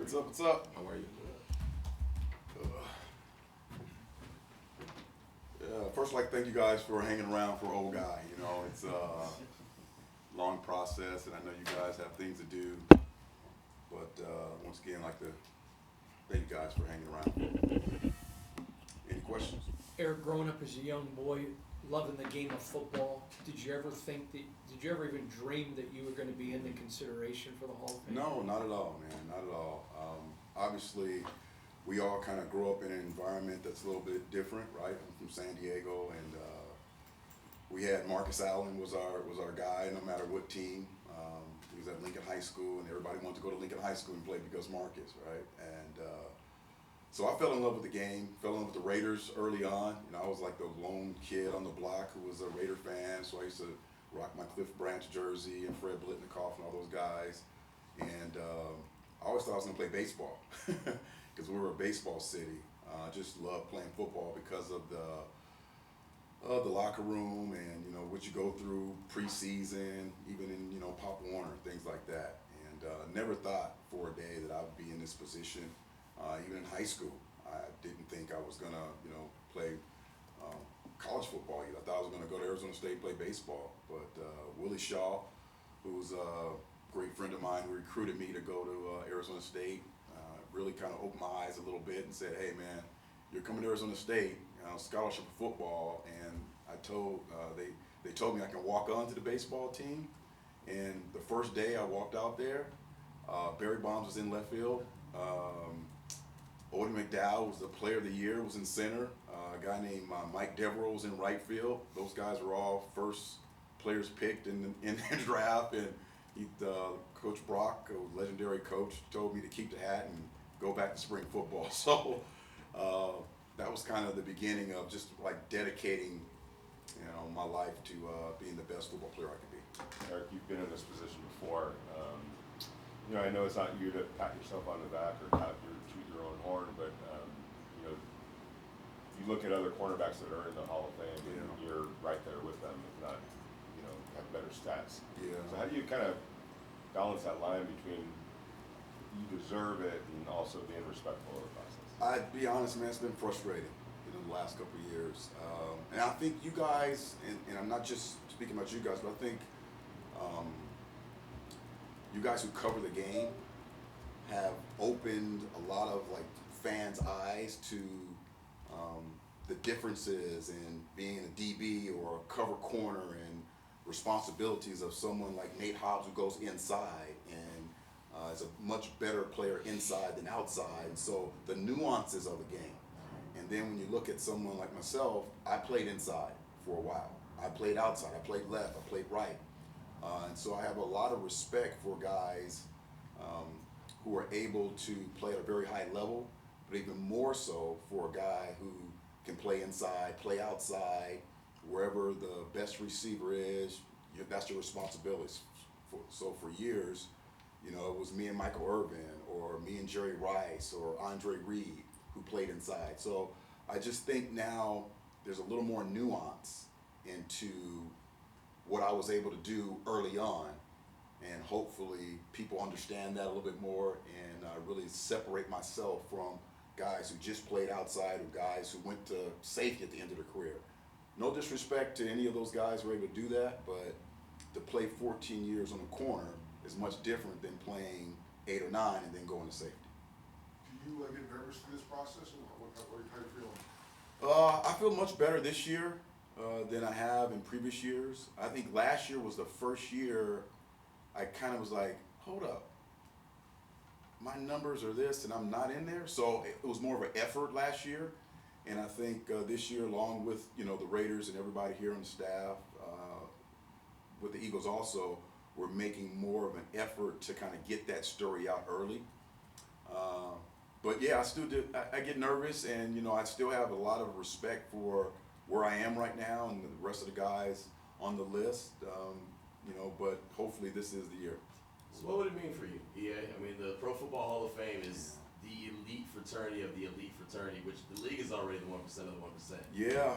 What's up? What's up? How are you? First, I'd like to thank you guys for hanging around for Old Guy. You know, it's a long process, and I know you guys have things to do. But once again, I'd like to thank you guys for hanging around. Any questions? Eric, growing up as a young boy, loving the game of football, did you ever even dream that you were going to be in the consideration for the Hall of Fame? No, not at all, man. Not at all. Obviously, we all kind of grow up in an environment that's a little bit different, right? I'm from San Diego, and we had Marcus Allen was our guy, no matter what team. He was at Lincoln High School, and everybody wanted to go to Lincoln High School and play because Marcus, right? And so I fell in love with the game, fell in love with the Raiders early on. You know, I was like the lone kid on the block who was a Raider fan, so I used to rock my Cliff Branch jersey and Fred Blitnikoff and all those guys. And I always thought I was going to play baseball because we were a baseball city. I just loved playing football because of the locker room and, you know, what you go through preseason, even in, you know, Pop Warner, things like that. And never thought for a day that I would be in this position. Even in high school, I didn't think I was going to, you know, play college football either. I thought I was going to go to Arizona State, play baseball. But Willie Shaw, who's a great friend of mine who recruited me to go to Arizona State, really kind of opened my eyes a little bit and said, hey, man, you're coming to Arizona State, scholarship for football. And I told, they told me I can walk on to the baseball team. And the first day I walked out there, Barry Bonds was in left field. Odie McDowell was the player of the year, was in center. A guy named Mike Devereaux was in right field. Those guys were all first players picked in the draft. And Coach Brock, a legendary coach, told me to keep the hat and go back to spring football. So that was kind of the beginning of just like dedicating, you know, my life to being the best football player I could be. Eric, you've been in this position before. You know, I know it's not you to pat yourself on the back or toot your own horn, but you know, you look at other cornerbacks that are in the Hall of Fame, and you're right there with them, if not, you know, have better stats. Yeah. So how do you kind of balance that line between you deserve it and also being respectful of the process? I'd be honest, man, it's been frustrating, you know, the last couple of years. And I think you guys, and I'm not just speaking about you guys, but I think you guys who cover the game have opened a lot of like fans' eyes to the differences in being a DB or a cover corner and responsibilities of someone like Nate Hobbs who goes inside and is a much better player inside than outside. And so the nuances of the game. And then when you look at someone like myself, I played inside for a while. I played outside. I played left. I played right. And so I have a lot of respect for guys who are able to play at a very high level, but even more so for a guy who can play inside, play outside, wherever the best receiver is, that's your responsibility. So for years, you know, it was me and Michael Irvin or me and Jerry Rice or Andre Reed who played inside. So I just think now there's a little more nuance into what I was able to do early on, and hopefully people understand that a little bit more and really separate myself from guys who just played outside or guys who went to safety at the end of their career. No disrespect to any of those guys who were able to do that, but to play 14 years on the corner is much different than playing 8 or 9 and then going to safety. Do you get nervous through this process, or how are you feeling? I feel much better this year than I have in previous years. I think last year was the first year I kind of was like, hold up, my numbers are this and I'm not in there. So it was more of an effort last year. And I think this year, along with, you know, the Raiders and everybody here on the staff, with the Eagles also, we're making more of an effort to kind of get that story out early. But yeah, I still do. I get nervous, and you know, I still have a lot of respect for where I am right now and the rest of the guys on the list. You know, but hopefully this is the year. So what would it mean for you, EA? I mean, the Pro Football Hall of Fame is the elite fraternity of the elite fraternity, which the league is already the 1% of the 1%. Yeah.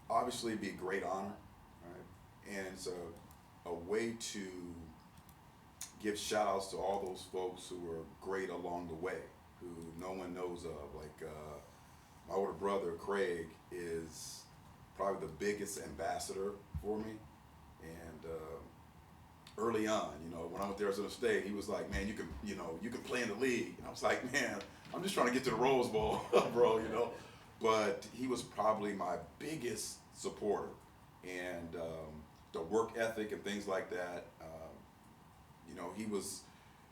Obviously, it'd be a great honor, right? And it's a way to give shout outs to all those folks who were great along the way, who no one knows of. Like my older brother, Craig, is probably the biggest ambassador for me. And early on, when I went to Arizona State, he was like, man, you can play in the league. And I was like, man, I'm just trying to get to the Rose Bowl, bro, But he was probably my biggest supporter. And the work ethic and things like that,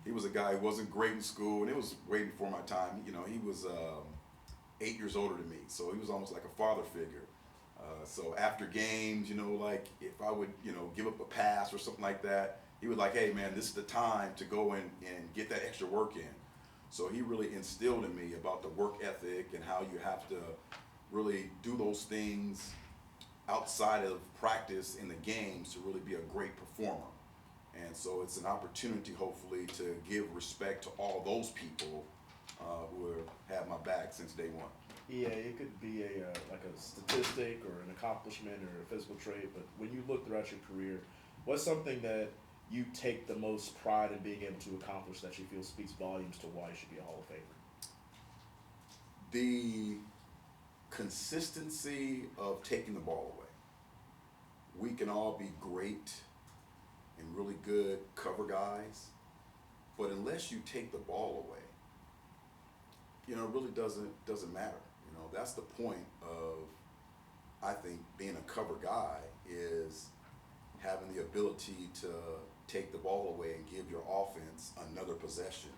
he was a guy who wasn't great in school, and it was way before my time. He was 8 years older than me, so he was almost like a father figure. So after games, like if I would, give up a pass or something like that, he would like, hey man, this is the time to go and get that extra work in. So he really instilled in me about the work ethic and how you have to really do those things outside of practice in the games to really be a great performer. And so it's an opportunity, hopefully, to give respect to all those people who have had my back since day one. Yeah, it could be like a statistic or an accomplishment or a physical trait, but when you look throughout your career, what's something that you take the most pride in being able to accomplish that you feel speaks volumes to why you should be a Hall of Famer? The consistency of taking the ball away. We can all be great and really good cover guys, but unless you take the ball away, it really doesn't matter. That's the point of, I think, being a cover guy is having the ability to take the ball away and give your offense another possession.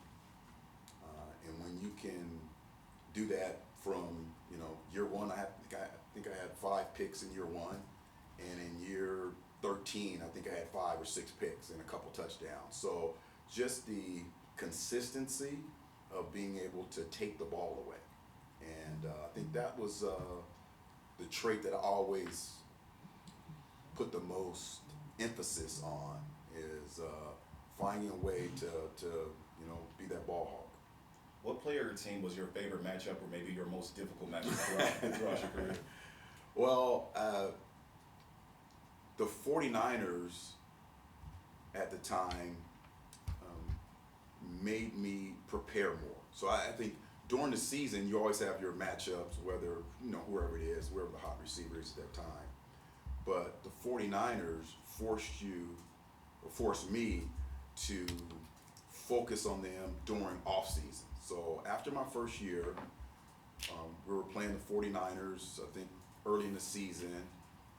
And when you can do that from, year one, I think I had 5 picks in year one, and in year 13, I think I had 5 or 6 picks and a couple touchdowns. So just the consistency of being able to take the ball away. And I think that was the trait that I always put the most emphasis on is finding a way to be that ball hawk. What player or team was your favorite matchup, or maybe your most difficult matchup throughout your career? Well, the 49ers at the time made me prepare more. So I think during the season, you always have your matchups, whether, whoever it is, whoever the hot receiver is at that time. But the 49ers forced me to focus on them during off season. So after my first year, we were playing the 49ers, I think early in the season,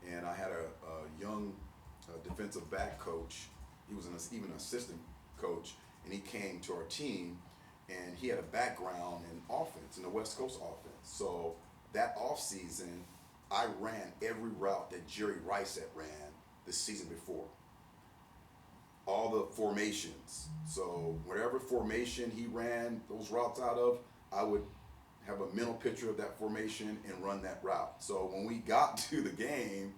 and I had a young defensive back coach. He was even an assistant coach, and he came to our team, and he had a background in offense, in the West Coast offense. So that offseason, I ran every route that Jerry Rice had ran the season before. All the formations. So whatever formation he ran those routes out of, I would have a mental picture of that formation and run that route. So when we got to the game,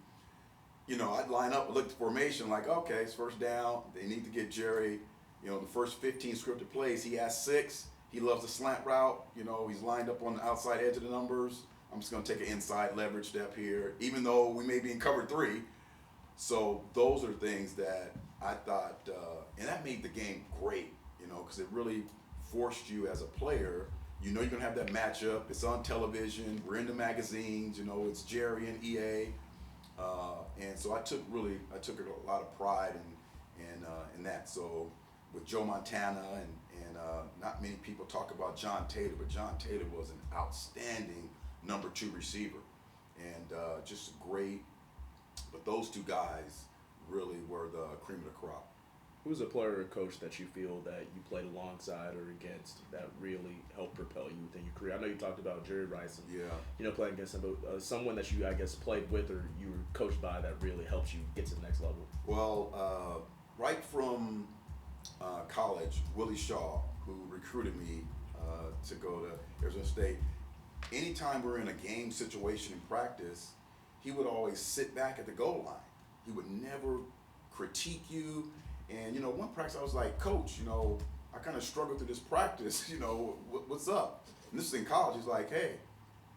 I'd line up and look at the formation like, okay, it's first down. They need to get Jerry, the first 15 scripted plays, he has 6. He loves the slant route. He's lined up on the outside edge of the numbers. I'm just going to take an inside leverage step here, even though we may be in cover 3. So those are things that I thought, and that made the game great, because it really forced you as a player. You're going to have that matchup. It's on television. We're in the magazines. It's Jerry and EA. And so I took a lot of pride in that. So with Joe Montana and not many people talk about John Taylor, but John Taylor was an outstanding number 2 receiver and just great. But those 2 guys really were the cream of the crop. Who's a player or coach that you feel that you played alongside or against that really helped propel you within your career? I know you talked about Jerry Rice and playing against him, but someone that you, I guess, played with or you were coached by that really helped you get to the next level. Well, right from college, Willie Shaw, who recruited me to go to Arizona State, anytime we're in a game situation in practice, he would always sit back at the goal line. He would never critique you. And, one practice I was like, Coach, I kind of struggled through this practice, what's up? And this is in college. He's like, hey,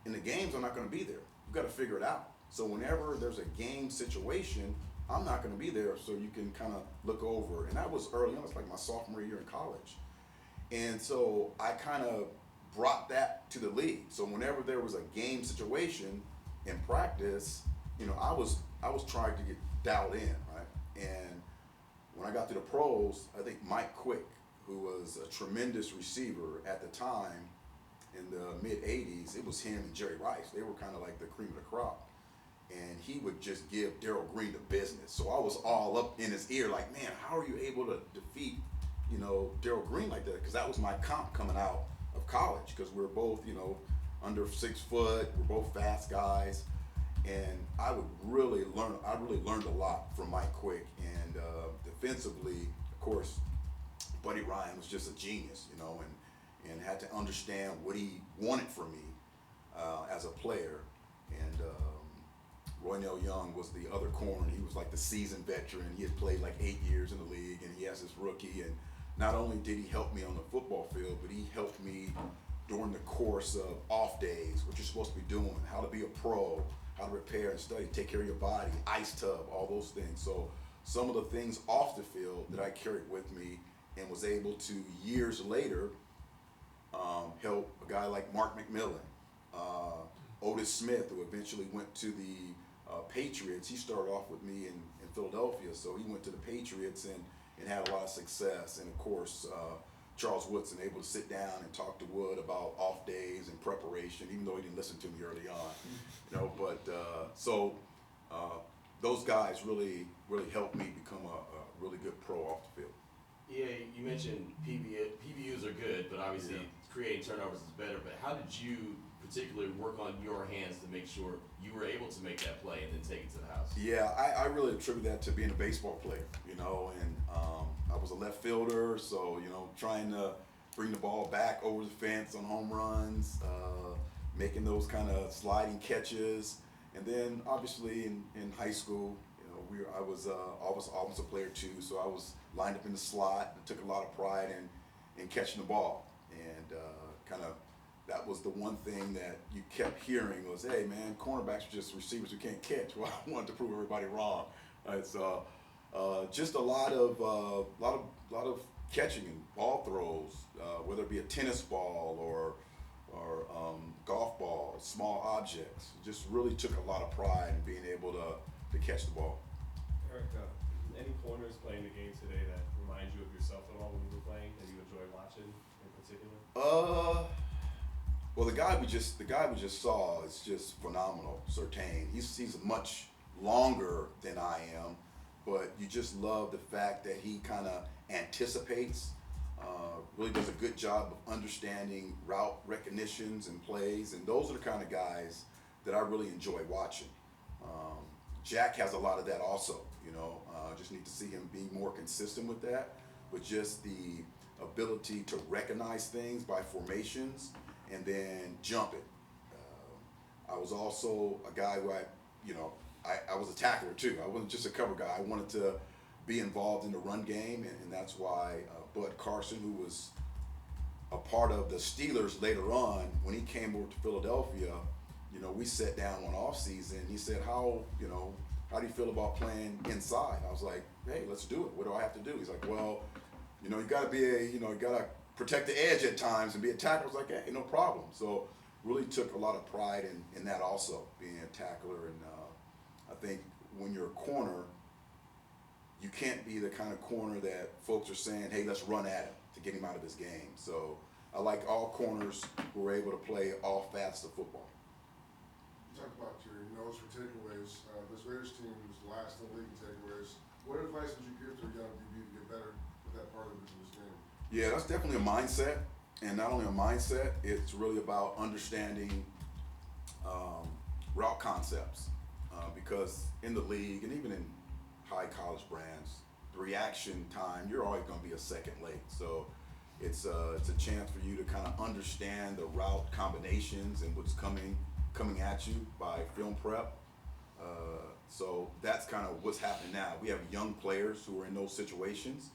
in the games, I'm not going to be there. You got to figure it out. So whenever there's a game situation, I'm not going to be there, so you can kind of look over. And that was early on. It's like my sophomore year in college. And so I kind of brought that to the league. So whenever there was a game situation in practice, you know, I was trying to get dialed in, right? And when I got to the pros, I think Mike Quick, who was a tremendous receiver at the time in the mid 80s, it was him and Jerry Rice. They were kind of like the cream of the crop. And he would just give Darrell Green the business. So I was all up in his ear like, man, how are you able to defeat, you know, Darrell Green like that? Because that was my comp coming out of college, because we're both, you know, under 6 foot, we're both fast guys. And I really learned a lot from Mike Quick. And defensively, of course, Buddy Ryan was just a genius, you know, and had to understand what he wanted from me as a player. And Roynell Young was the other corner. He was like the seasoned veteran. He had played like 8 years in the league, and he has this rookie. And not only did he help me on the football field, but he helped me during the course of off days, what you're supposed to be doing, how to be a pro, how to repair and study, take care of your body, ice tub, all those things. So some of the things off the field that I carried with me and was able to, years later, help a guy like Mark McMillan, Otis Smith, who eventually went to the Patriots. He started off with me in Philadelphia, so he went to the Patriots and had a lot of success. And of course, Charles Woodson, able to sit down and talk to Wood about off days and preparation, even though he didn't listen to me early on, you know. But those guys really helped me become a really good pro off the field. Yeah, you mentioned PBUs are good, but obviously creating turnovers is better. But how did you particularly work on your hands to make sure you were able to make that play and then take it to the house? Yeah, I really attribute that to being a baseball player, you know, and I was a left fielder, so, you know, trying to bring the ball back over the fence on home runs, making those kind of sliding catches. And then obviously in high school, you know, I was a player too, so I was lined up in the slot and took a lot of pride in catching the ball. And kind of that was the one thing that you kept hearing was, hey man, cornerbacks are just receivers who can't catch. Well, I wanted to prove everybody wrong. So just a lot of catching and ball throws, whether it be a tennis ball or golf ball, small objects. Just really took a lot of pride in being able to catch the ball. Eric, any corners playing the game today that remind you of yourself at all when you were playing that you enjoy watching in particular? Well, the guy we just saw is just phenomenal. Surtain. He's much longer than I am, but you just love the fact that he kind of anticipates. Really does a good job of understanding route recognitions and plays, and those are the kind of guys that I really enjoy watching. Jack has a lot of that also, you know. Just need to see him be more consistent with that, but just the ability to recognize things by formations and then jump it. I was also a guy who I was a tackler too. I wasn't just a cover guy. I wanted to be involved in the run game, and that's why Bud Carson, who was a part of the Steelers later on, when he came over to Philadelphia, you know, we sat down one off season. He said, how do you feel about playing inside? I was like, hey, let's do it. What do I have to do? He's like, well, you know, you gotta protect the edge at times and be a tackler. I was like, hey, no problem. So really took a lot of pride in that also, being a tackler. And I think when you're a corner, you can't be the kind of corner that folks are saying, hey, let's run at him to get him out of his game. So I like all corners who are able to play all facets of football. You talked about your nose for takeaways. This Raiders team was last in the league in takeaways. What advice would you give to a young DB to get better with that part of this game? Yeah, that's definitely a mindset. And not only a mindset, it's really about understanding route concepts. Because in the league, and even in high college brands, the reaction time, you're always going to be a second late. So it's a chance for you to kind of understand the route combinations and what's coming at you by film prep. So that's kind of what's happening now. We have young players who are in those situations,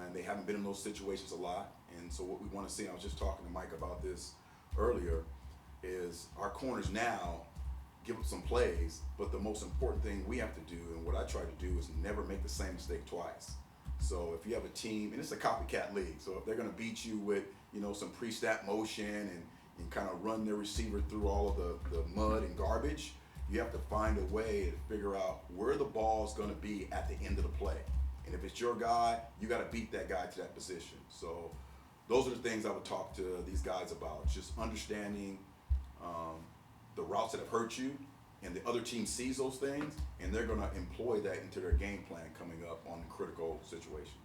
and they haven't been in those situations a lot. And so what we want to see, I was just talking to Mike about this earlier, is our corners now give up some plays, but the most important thing we have to do, and what I try to do, is never make the same mistake twice. So if you have a team, and it's a copycat league, so if they're going to beat you with, some pre-snap motion and kind of run their receiver through all of the mud and garbage, you have to find a way to figure out where the ball's going to be at the end of the play. And if it's your guy, you got to beat that guy to that position. So those are the things I would talk to these guys about, just understanding the routes that have hurt you, and the other team sees those things, and they're going to employ that into their game plan coming up on critical situations.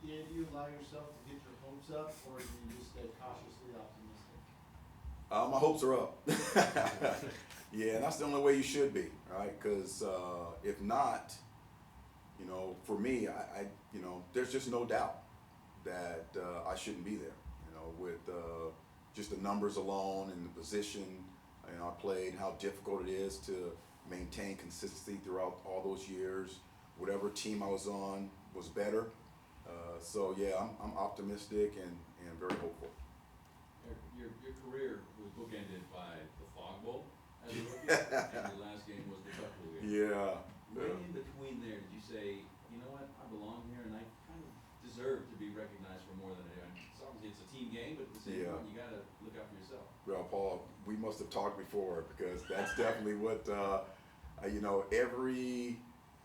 Yeah, do you allow yourself to get your hopes up, or do you just stay cautiously optimistic? My hopes are up. Yeah, and that's the only way you should be, right? Because if not, for me, I there's just no doubt that I shouldn't be there. With just the numbers alone and the position I played, how difficult it is to maintain consistency throughout all those years. Whatever team I was on was better. So yeah, I'm optimistic and very hopeful. Your career was bookended by the Fog Bowl as a rookie, and your last game was the Tuck Bowl game. Yeah. When in between there did you say, you know what, I belong here and I kind of deserve to be recognized for more than I do? And it's obviously it's a team game, but at the same time you gotta look out for yourself. Well, Paul, we must have talked before, because that's definitely what every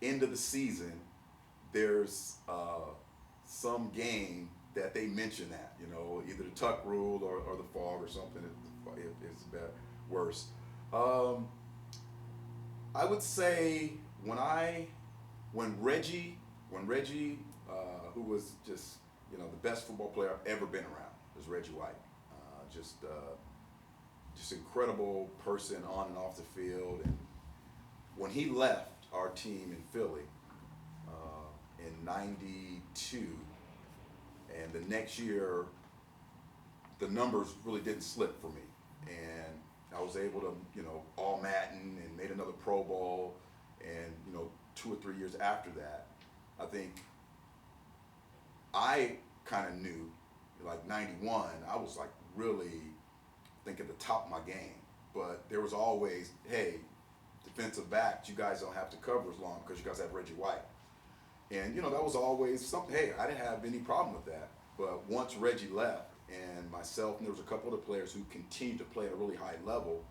end of the season there's some game that they mention that, either the Tuck rule or the Fog or something. It's worse. I would say when Reggie, who was just the best football player I've ever been around, was Reggie White. Just incredible person on and off the field. And when he left our team in Philly in '92, and the next year, the numbers really didn't slip for me, and I was able to, all Madden and made another Pro Bowl, and 2 or 3 years after that, I think I kind of knew, like '91, I was like really, I think at the top of my game, but there was always, hey, defensive backs, you guys don't have to cover as long because you guys have Reggie White. And that was always something, hey, I didn't have any problem with that. But once Reggie left, and myself, and there was a couple other players who continued to play at a really high level,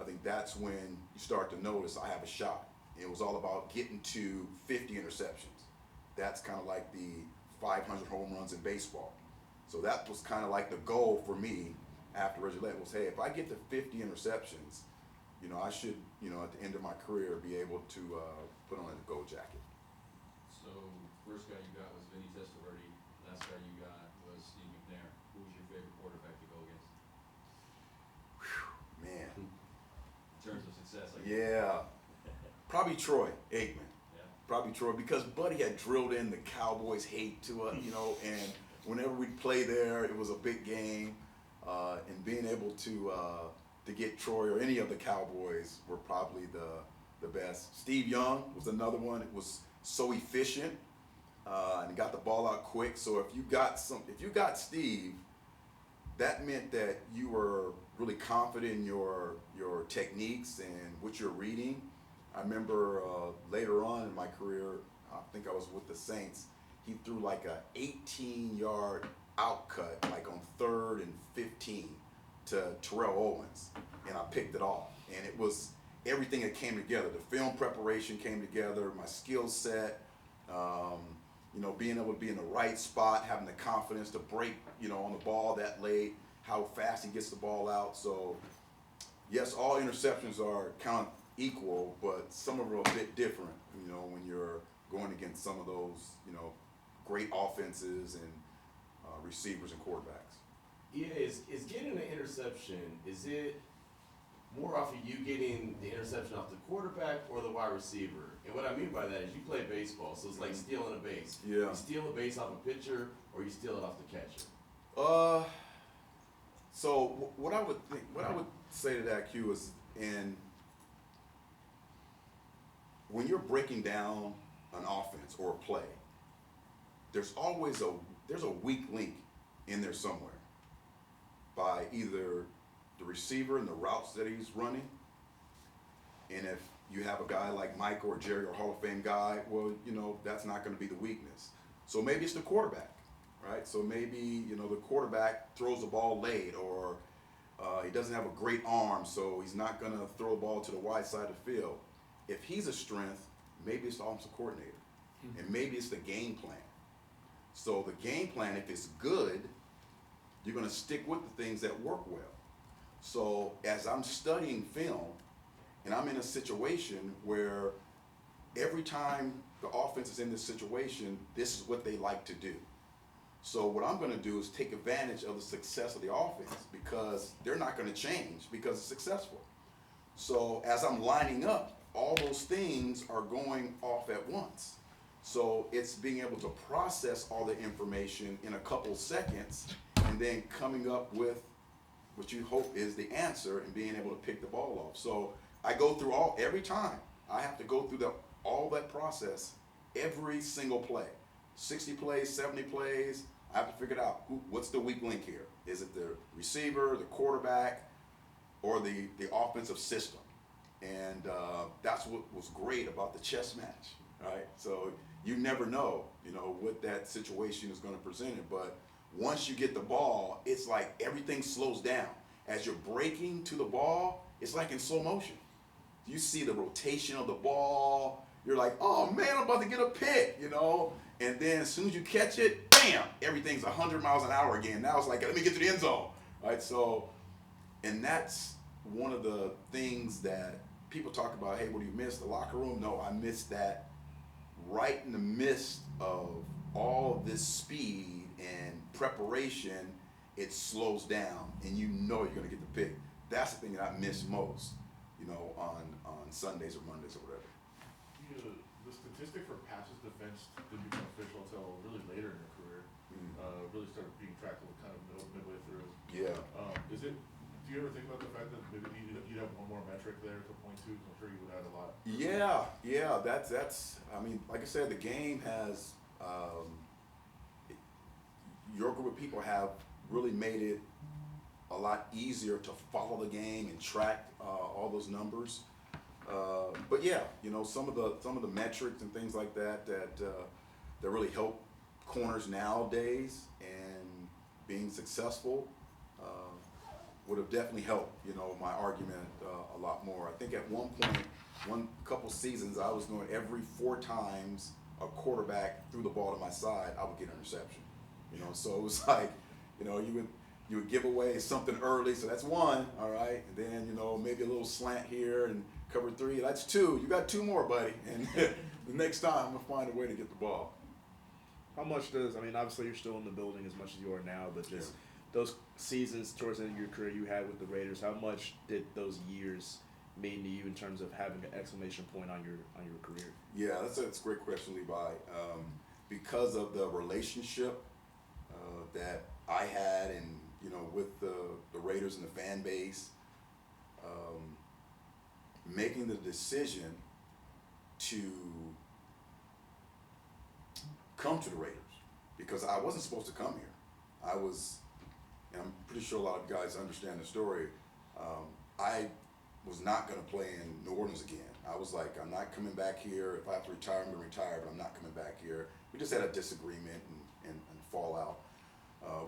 I think that's when you start to notice I have a shot. And it was all about getting to 50 interceptions. That's kind of like the 500 home runs in baseball. So that was kind of like the goal for me after Reggie left, was, hey, if I get to 50 interceptions, I should, at the end of my career, be able to put on a gold jacket. So first guy you got was Vinny Testaverde. Last guy you got was Steve McNair. Who was your favorite quarterback to go against? Man. In terms of success, Yeah. Probably Troy Aikman. Yeah. Probably Troy, because Buddy had drilled in the Cowboys hate to us, and whenever we'd play there, it was a big game. And being able to get Troy or any of the Cowboys were probably the best. Steve Young was another one. It was so efficient and got the ball out quick. So if you got Steve, that meant that you were really confident in your techniques and what you're reading. I remember later on in my career, I think I was with the Saints, he threw like a 18-yard outcut, like on 3rd and 15 to Terrell Owens, and I picked it off. And it was everything that came together. The film preparation came together, my skill set, being able to be in the right spot, having the confidence to break, on the ball that late, how fast he gets the ball out. So, yes, all interceptions are kind of equal, but some of them are a bit different, when you're going against some of those, great offenses and receivers and quarterbacks. Yeah, is getting an interception, is it more off of you getting the interception off the quarterback or the wide receiver? And what I mean by that is you play baseball, so it's like stealing a base. Yeah. You steal a base off a pitcher or you steal it off the catcher? So what I would say to that, Q, is when you're breaking down an offense or a play, there's always a weak link in there somewhere by either the receiver and the routes that he's running, And if you have a guy like Mike or Jerry or Hall of Fame guy, well, you know, that's not going to be the weakness. So maybe it's the quarterback, right? So maybe, you know, the quarterback throws the ball late, or he doesn't have a great arm, so he's not going to throw the ball to the wide side of the field. If he's a strength, maybe it's the offensive coordinator, and maybe it's the game plan. So the game plan, if it's good, you're going to stick with the things that work well. So as I'm studying film, and I'm in a situation where every time the offense is in this situation, this is what they like to do. So what I'm going to do is take advantage of the success of the offense, because they're not going to change because it's successful. So as I'm lining up, all those things are going off at once. So it's being able to process all the information in a couple seconds, and then coming up with what you hope is the answer and being able to pick the ball off. So I go through every time. I have to go through all that process every single play. 60 plays, 70 plays. I have to figure it out. What's the weak link here? Is it the receiver, the quarterback, or the offensive system? And that's what was great about the chess match, right? So you never know, you know, what that situation is going to present it. But once you get the ball, it's like everything slows down. As you're breaking to the ball, it's like in slow motion. You see the rotation of the ball. You're like, oh man, I'm about to get a pick, you know? And then as soon as you catch it, bam, everything's 100 miles an hour again. Now it's like, let me get to the end zone, right? So, and that's one of the things that people talk about, hey, what do you miss? The locker room? No, I missed that right in the midst of all this speed and preparation, it slows down and you know you're gonna get the pick. That's the thing that I miss most, you know, on Sundays or Mondays or whatever. The statistic for passes defense didn't become official until really later in your career. Really started being tracked kind of midway through. Yeah. Do you ever think about the fact that maybe you'd have one more metric there to point to? I'm sure you would add a lot. Yeah. That's. I mean, like I said, the game has. Your group of people have really made it a lot easier to follow the game and track all those numbers. But yeah, you know, some of the metrics and things like that really help corners nowadays, and being successful would have definitely helped, you know, my argument a lot more. I think at one point, couple seasons, I was going every 4 times a quarterback threw the ball to my side, I would get an interception. You know, so it was like, you know, you would give away something early, so that's 1, all right, and then, you know, maybe a little slant here and cover 3, that's 2. You got 2 more, buddy, and the next time we'll find a way to get the ball. How much does, I mean, obviously you're still in the building as much as you are now, but just those seasons towards the end of your career you had with the Raiders, how much did those years mean to you in terms of having an exclamation point on your career? Yeah, that's a great question, Levi. Because of the relationship that I had, and you know, with the Raiders and the fan base, making the decision to come to the Raiders, because I wasn't supposed to come here. I was, and I'm pretty sure a lot of guys understand the story. I was not going to play in New Orleans again. I was like, I'm not coming back here. If I have to retire, I'm going to retire, but I'm not coming back here. We just had a disagreement and fallout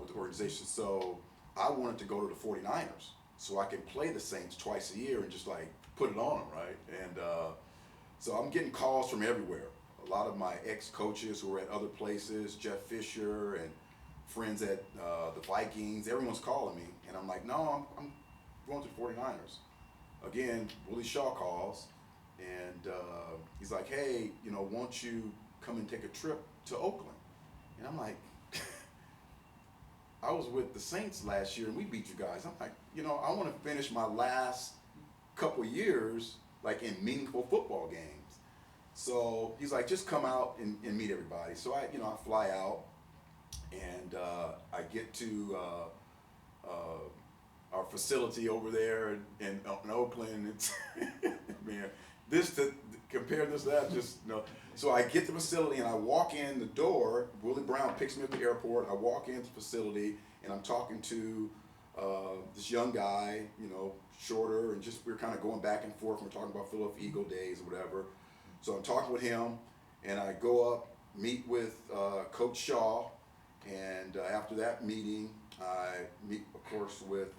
with the organization. So I wanted to go to the 49ers so I could play the Saints twice a year and just like put it on them, right? And so I'm getting calls from everywhere. A lot of my ex-coaches who were at other places, Jeff Fisher and friends at the Vikings, everyone's calling me. And I'm like, no, I'm going to the 49ers. Again, Willie Shaw calls, and he's like, hey, you know, won't you come and take a trip to Oakland? And I'm like, I was with the Saints last year and we beat you guys. I'm like, you know, I want to finish my last couple years like in meaningful football games. So he's like, just come out and meet everybody. So I fly out, and I get to our facility over there in Oakland. It's man, compare this to that, just you know. So I get to the facility and I walk in the door. Willie Brown picks me up at the airport. I walk into the facility and I'm talking to this young guy, you know, shorter, and just we were kind of going back and forth. We're talking about Philadelphia Eagle days or whatever. So I'm talking with him, and I go up, meet with Coach Shaw, and after that meeting, I meet, of course, with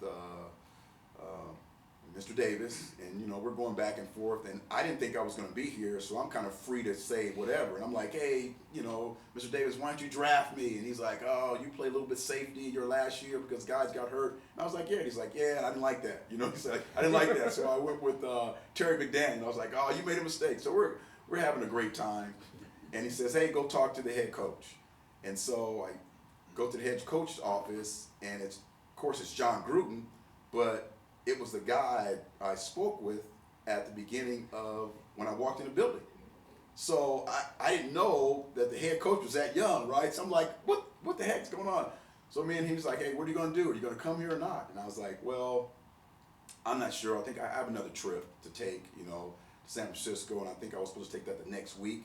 Mr. Davis, and you know, we're going back and forth, and I didn't think I was going to be here, so I'm kind of free to say whatever. And I'm like, hey, you know, Mr. Davis, why don't you draft me? And he's like, oh, you played a little bit safety your last year because guys got hurt. And I was like, yeah. And he's like, yeah, and I didn't like that. You know, he's like, I didn't like that, so I went with Terry McDaniel. I was like, oh, you made a mistake. So we're having a great time, and he says, hey, go talk to the head coach. And so I go to the head coach's office, and of course it's John Gruden, but it was the guy I spoke with at the beginning of when I walked in the building. So I didn't know that the head coach was that young, right? So I'm like, what the heck's going on? So me and he was like, hey, what are you gonna do? Are you gonna come here or not? And I was like, well, I'm not sure. I think I have another trip to take, you know, to San Francisco, and I think I was supposed to take that the next week.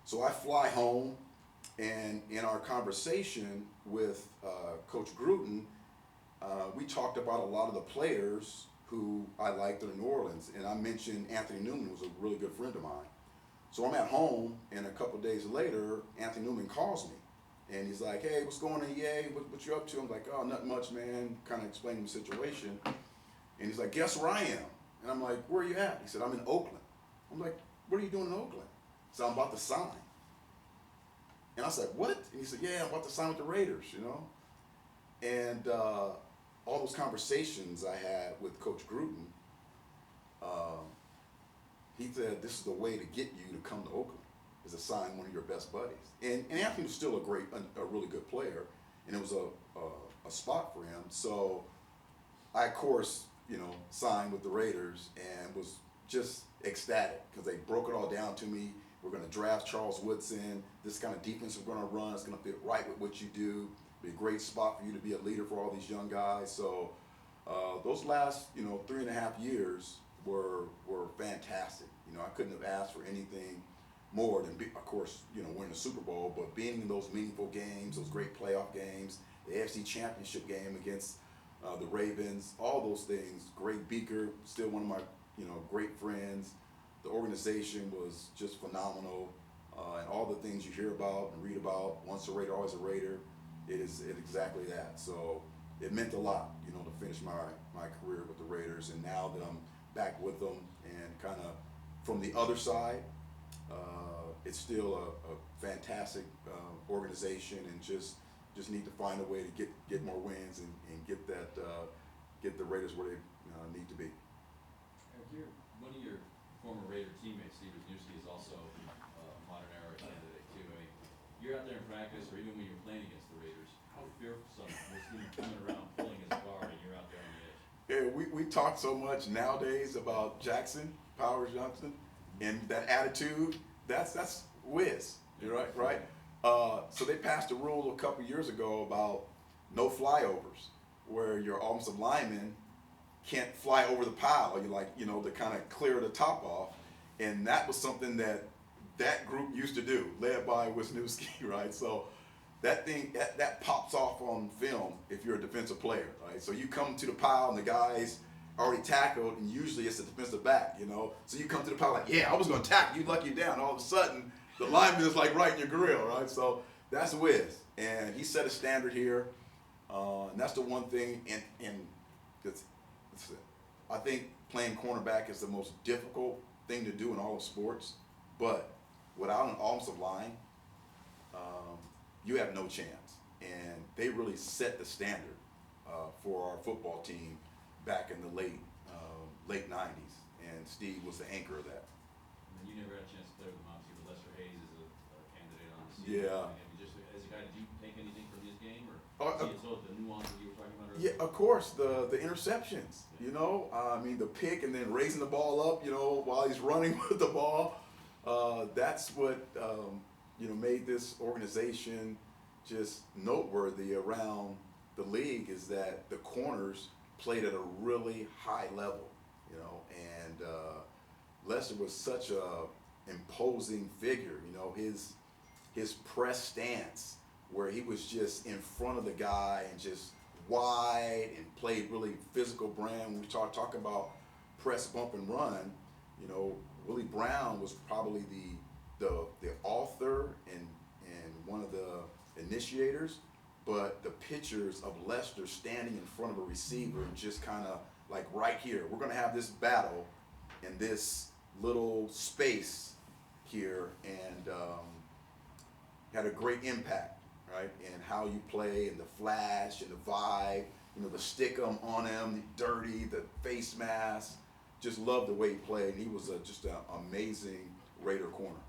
So I fly home, and in our conversation with Coach Gruden, we talked about a lot of the players who I liked in New Orleans, and I mentioned Anthony Newman was a really good friend of mine. So I'm at home, and a couple of days later, Anthony Newman calls me, and he's like, hey, what's going on, EA? What you up to? I'm like, oh, nothing much, man, kind of explaining the situation. And he's like, guess where I am? And I'm like, where are you at? He said, I'm in Oakland. I'm like, what are you doing in Oakland? So I'm about to sign. And I said, what? And he said, yeah, I'm about to sign with the Raiders, you know? And all those conversations I had with Coach Gruden, he said, this is the way to get you to come to Oakland, is to sign one of your best buddies. And Anthony was still a really good player, and it was a spot for him. So I, of course, you know, signed with the Raiders and was just ecstatic because they broke it all down to me. We're going to draft Charles Woodson. This kind of defense we're going to run is going to fit right with what you do. Be a great spot for you to be a leader for all these young guys. So those last, you know, 3.5 years were fantastic. You know, I couldn't have asked for anything more than, of course, you know, winning the Super Bowl, but being in those meaningful games, those great playoff games, the AFC Championship game against the Ravens, all those things. Greg Beaker, still one of my, you know, great friends. The organization was just phenomenal, and all the things you hear about and read about. Once a Raider, always a Raider. It is exactly that. So it meant a lot, you know, to finish my career with the Raiders, and now that I'm back with them and kind of from the other side, it's still a fantastic organization, and just need to find a way to get more wins and get the Raiders where they need to be. Eric, one of your former Raider teammates, Steve Wisniewski, is also a modern era candidate too. I mean, you're out there in practice, or even when you're playing against the Raiders, how fearsome was he coming around pulling his guard and you're out there on the edge? Yeah, we talk so much nowadays about Jackson Powers Johnson and that attitude. That's Wiz, you're right. So they passed a rule a couple years ago about no flyovers, where your offensive lineman can't fly over the pile. You like, you know, to kind of clear the top off, and that was something that group used to do, led by Wisniewski, right? So that thing that pops off on film if you're a defensive player, right? So you come to the pile and the guys already tackled, and usually it's the defensive back, you know. So you come to the pile like, yeah, I was going to tackle you, lucky you down. All of a sudden, the lineman is like right in your grill, right? So that's Wiz, and he set a standard here, and that's the one thing. And I think playing cornerback is the most difficult thing to do in all of sports, but without an offensive line, you have no chance. And they really set the standard for our football team back in the late 90s, and Steve was the anchor of that. And you never had a chance to play with him, obviously, but Lester Hayes is a candidate on the scene. Yeah. I mean, just as a guy, did you take anything from his game, or the nuance that you were talking about earlier? Yeah, of course, the interceptions, you know, I mean, the pick and then raising the ball up, you know, while he's running with the ball. That's what, you know, made this organization just noteworthy around the league, is that the corners played at a really high level, you know, and Lester was such a imposing figure, you know, his press stance where he was just in front of the guy and just wide and played really physical brand. When we start talking about press, bump, and run, you know, Willie Brown was probably the author and one of the initiators. But the pictures of Lester standing in front of a receiver and just kind of like right here, we're gonna have this battle in this little space here, and had a great impact, right? And how you play and the flash and the vibe, you know, the stick 'em on him, the dirty, the face mask. Just loved the way he played, and he was just an amazing Raider corner.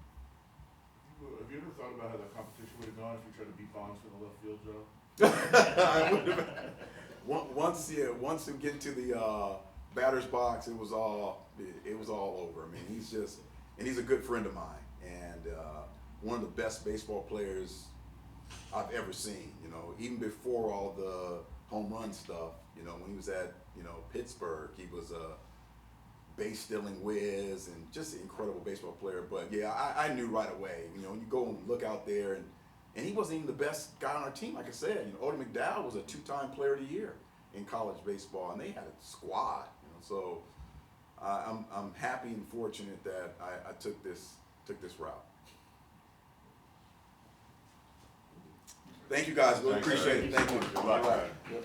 Have you ever thought about how that competition would have gone if you tried to beat Bonds from the left field, Joe? I would've been- once we get to the batter's box, it was all over. I mean, he's a good friend of mine, and one of the best baseball players I've ever seen. You know, even before all the home run stuff. You know, when he was at Pittsburgh, he was a base stealing whiz and just an incredible baseball player. But yeah, I knew right away. You know, when you go and look out there, and he wasn't even the best guy on our team. Like I said, you know, Odie McDowell was a 2-time Player of the Year in college baseball, and they had a squad. You know, so I'm happy and fortunate that I took this route. Thank you guys. Really Thanks, appreciate it. Eric. Thank you. Good luck, All right. man. Yep.